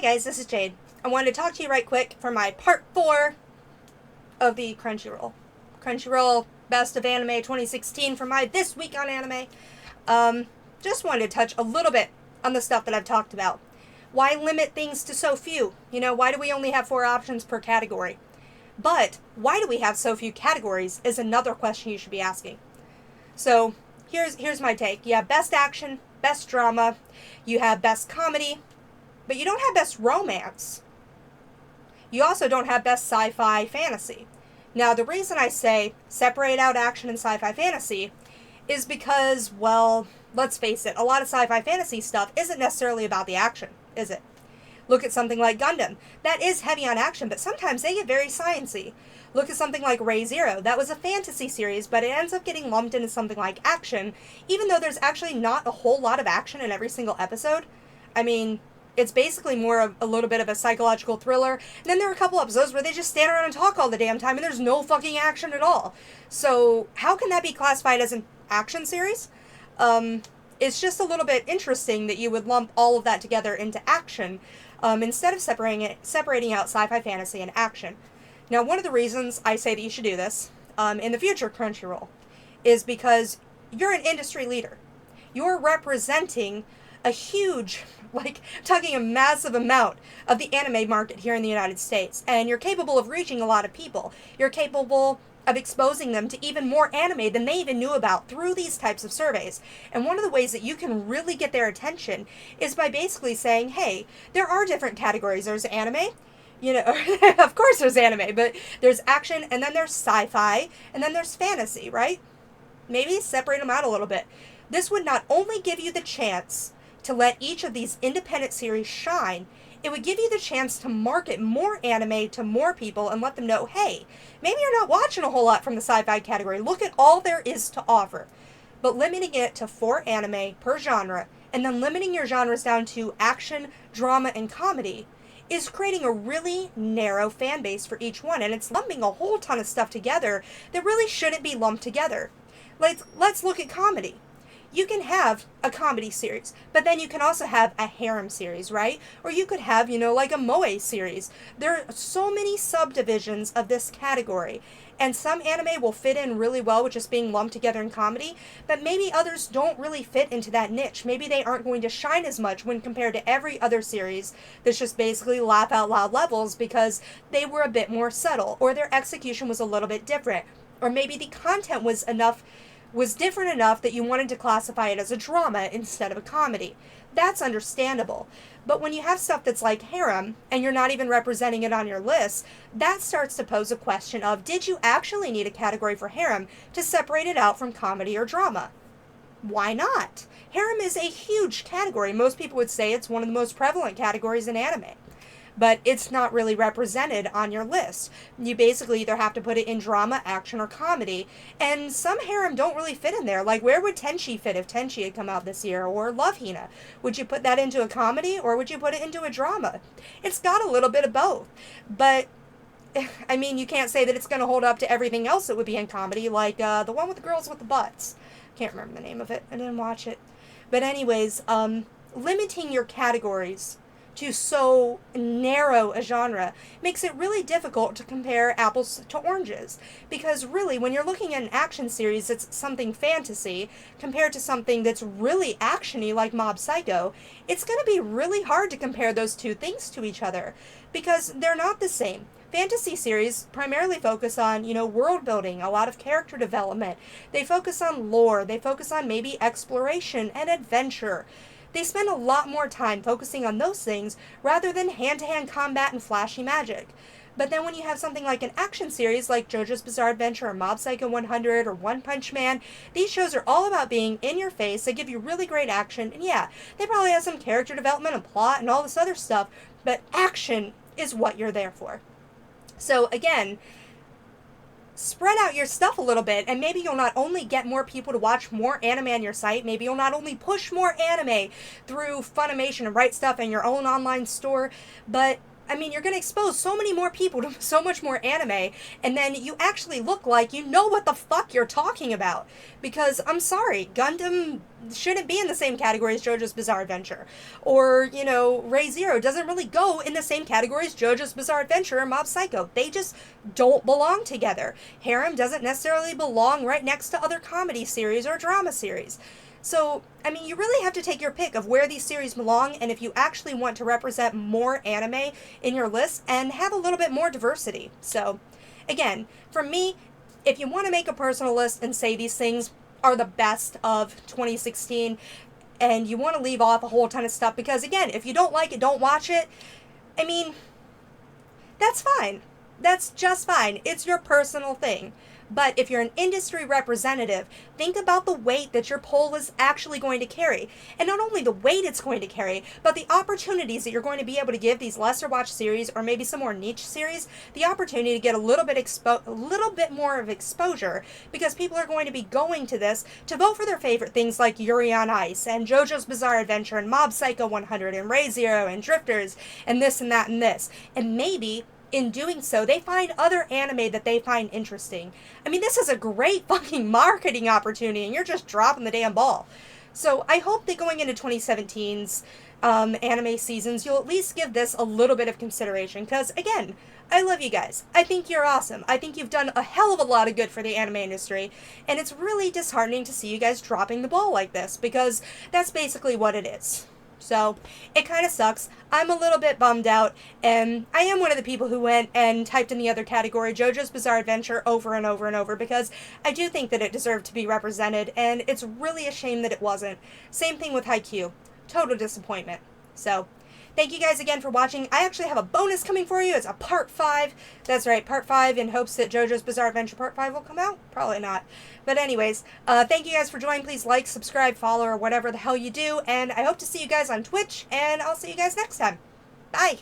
guys, this is Jade. I wanted to talk to you right quick for my part 4 of the Crunchyroll. Crunchyroll Best of Anime 2016 for my This Week on Anime. Just wanted to touch a little bit on the stuff that I've talked about. Why limit things to so few? Why do we only have 4 options per category? But why do we have so few categories is another question you should be asking. So here's my take. You have Best Action, Best Drama, you have Best Comedy, but you don't have Best Romance. You also don't have Best Sci-Fi Fantasy. Now, the reason I say separate out action and sci-fi fantasy is because, well, let's face it, a lot of sci-fi fantasy stuff isn't necessarily about the action, is it? Look at something like Gundam. That is heavy on action, but sometimes they get very science-y. Look at something like Ray Zero. That was a fantasy series, but it ends up getting lumped into something like action, even though there's actually not a whole lot of action in every single episode. I mean, it's basically more of a little bit of a psychological thriller. And then there are a couple episodes where they just stand around and talk all the damn time, and there's no fucking action at all. So how can that be classified as an action series? It's just a little bit interesting that you would lump all of that together into action, instead of separating out sci-fi fantasy and action. Now, one of the reasons I say that you should do this, in the future Crunchyroll, is because you're an industry leader. You're representing a huge, talking a massive amount of the anime market here in the United States, and you're capable of reaching a lot of people. You're capable of exposing them to even more anime than they even knew about through these types of surveys. And one of the ways that you can really get their attention is by basically saying, hey, there are different categories. There's anime, of course there's anime, but there's action, and then there's sci-fi, and then there's fantasy, right? Maybe separate them out a little bit. This would not only give you the chance to let each of these independent series shine, it would give you the chance to market more anime to more people and let them know, hey, maybe you're not watching a whole lot from the sci-fi category. Look at all there is to offer. But limiting it to 4 anime per genre, and then limiting your genres down to action, drama, and comedy, is creating a really narrow fan base for each one, and it's lumping a whole ton of stuff together that really shouldn't be lumped together. Let's look at comedy. You can have a comedy series, but then you can also have a harem series, right? Or you could have, like a moe series. There are so many subdivisions of this category, and some anime will fit in really well with just being lumped together in comedy, but maybe others don't really fit into that niche. Maybe they aren't going to shine as much when compared to every other series that's just basically laugh out loud levels because they were a bit more subtle, or their execution was a little bit different, or maybe the content was different enough that you wanted to classify it as a drama instead of a comedy. That's understandable. But when you have stuff that's like harem, and you're not even representing it on your list, that starts to pose a question of, did you actually need a category for harem to separate it out from comedy or drama? Why not? Harem is a huge category. Most people would say it's one of the most prevalent categories in anime. But it's not really represented on your list. You basically either have to put it in drama, action, or comedy, and some harem don't really fit in there. Like, where would Tenchi fit if Tenchi had come out this year, or Love Hina? Would you put that into a comedy, or would you put it into a drama? It's got a little bit of both, but I mean, you can't say that it's going to hold up to everything else that would be in comedy, like the one with the girls with the butts. Can't remember the name of it. I didn't watch it. But anyways, limiting your categories to so narrow a genre makes it really difficult to compare apples to oranges. Because really, when you're looking at an action series that's something fantasy, compared to something that's really action-y like Mob Psycho, it's going to be really hard to compare those two things to each other, because they're not the same. Fantasy series primarily focus on, world building, a lot of character development. They focus on lore. They focus on maybe exploration and adventure. They spend a lot more time focusing on those things rather than hand-to-hand combat and flashy magic. But then when you have something like an action series like JoJo's Bizarre Adventure or Mob Psycho 100 or One Punch Man, these shows are all about being in your face. They give you really great action, and yeah, they probably have some character development and plot and all this other stuff, but action is what you're there for. So again, spread out your stuff a little bit, and maybe you'll not only get more people to watch more anime on your site, maybe you'll not only push more anime through Funimation and Right Stuff and your own online store, but I mean, you're going to expose so many more people to so much more anime, and then you actually look like you know what the fuck you're talking about. Because, I'm sorry, Gundam shouldn't be in the same category as JoJo's Bizarre Adventure. Or, you know, Re:Zero doesn't really go in the same category as JoJo's Bizarre Adventure or Mob Psycho. They just don't belong together. Harem doesn't necessarily belong right next to other comedy series or drama series. So, I mean, you really have to take your pick of where these series belong, and if you actually want to represent more anime in your list and have a little bit more diversity. So, again, for me, if you want to make a personal list and say these things are the best of 2016, and you want to leave off a whole ton of stuff, because again, if you don't like it, don't watch it, I mean, that's fine. That's just fine. It's your personal thing. But if you're an industry representative, think about the weight that your poll is actually going to carry. And not only the weight it's going to carry, but the opportunities that you're going to be able to give these lesser watched series or maybe some more niche series, the opportunity to get a little bit more of exposure, because people are going to be going to this to vote for their favorite things like Yuri on Ice and JoJo's Bizarre Adventure and Mob Psycho 100 and Re:Zero and Drifters and this and that and this. And maybe in doing so, they find other anime that they find interesting. I mean, this is a great fucking marketing opportunity, and you're just dropping the damn ball. So I hope that going into 2017's anime seasons, you'll at least give this a little bit of consideration, because, again, I love you guys. I think you're awesome. I think you've done a hell of a lot of good for the anime industry, and it's really disheartening to see you guys dropping the ball like this, because that's basically what it is. So, it kind of sucks. I'm a little bit bummed out, and I am one of the people who went and typed in the other category, JoJo's Bizarre Adventure, over and over and over, because I do think that it deserved to be represented, and it's really a shame that it wasn't. Same thing with Haikyuu. Total disappointment. So, thank you guys again for watching. I actually have a bonus coming for you. It's a part 5. That's right, part 5, in hopes that JoJo's Bizarre Adventure part 5 will come out. Probably not. But anyways, thank you guys for joining. Please like, subscribe, follow, or whatever the hell you do. And I hope to see you guys on Twitch, and I'll see you guys next time. Bye!